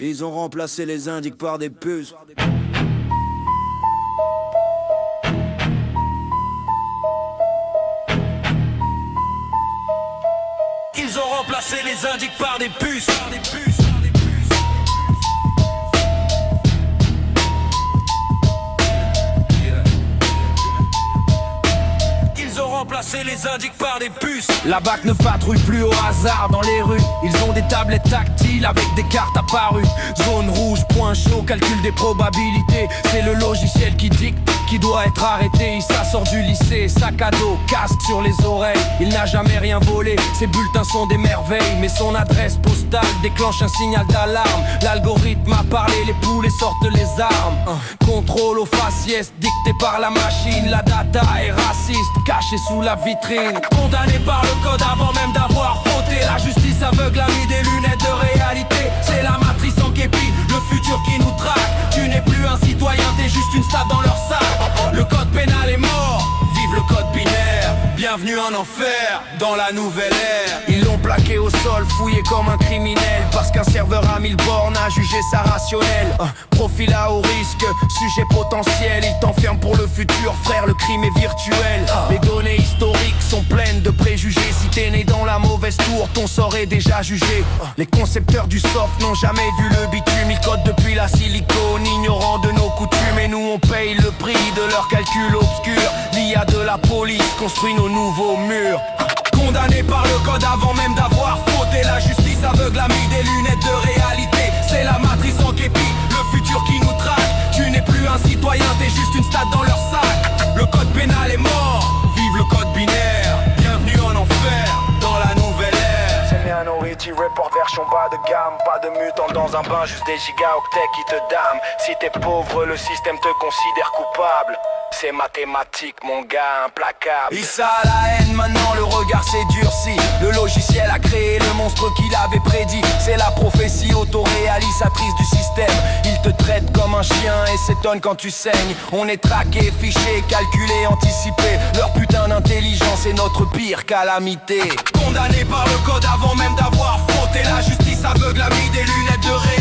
Ils ont remplacé les indiques par des puces. Ils ont remplacé les indiques par des puces. Ils ont remplacé les indiques par des puces. La BAC ne patrouille plus au hasard dans les rues. Ils ont des tablettes tactiles avec des cartes apparues. Zone rouge, point chaud, calcul des probabilités. C'est le logiciel qui dicte, qui doit être arrêté. Il s'assort du lycée, sac à dos, casque sur les oreilles. Il n'a jamais rien volé, ses bulletins sont des merveilles. Mais son adresse postale déclenche un signal d'alarme. L'algorithme a parlé, les poulets sortent les armes. Contrôle au faciès, dicté par la machine. La data est raciste, cachée sous la vitrine. Condamné par le code avant même d'avoir fauté. La justice aveugle a mis des lunettes de réalité. C'est la matrice en képi, le futur qui nous traque. Tu n'es plus un citoyen, t'es juste une stat dans leur sac. Le code pénal est mort, vive le code binaire. Bienvenue en enfer, dans la nouvelle ère. Ils l'ont plaqué au sol, fouillé comme un criminel. Parce qu'un serveur à 1000 bornes a jugé ça rationnel. Profil à haut risque, sujet potentiel. Il t'enferme pour le futur, frère, le crime est virtuel. Les données historiques sont pleines de préjugés. Si t'es né dans la mauvaise tour, ton sort est déjà jugé. Les concepteurs du soft n'ont jamais vu le bitume. Ils codent depuis la silicone, ignorant de nos coutumes. Et nous on paye le prix de leurs calculs obscurs. L'IA de la police construit nos nouveaux murs. Condamné par le code avant même d'avoir fauté. La justice aveugle a mis des lunettes de réalité. C'est la matrice en képi, le futur qui nous traque. Tu n'es plus un citoyen, t'es juste une stat dans leur sac. Le code pénal est mort, vive le code binaire. Bienvenue en enfer, dans la nouvelle ère. C'est Minority Report version bas de gamme. Pas de mutant dans un bain, juste des gigaoctets qui te damnent. Si t'es pauvre, le système te considère coupable. C'est mathématique, mon gars, implacable. Issa a la haine, maintenant le regard s'est durci. Le logiciel a créé le monstre qu'il avait prédit. C'est la prophétie autoréalisatrice du système. Il te traite comme un chien et s'étonne quand tu saignes. On est traqué, fiché, calculé, anticipé. Leur putain d'intelligence est notre pire calamité. Condamné par le code avant même d'avoir fauté. La justice aveugle a mis des lunettes de réalité.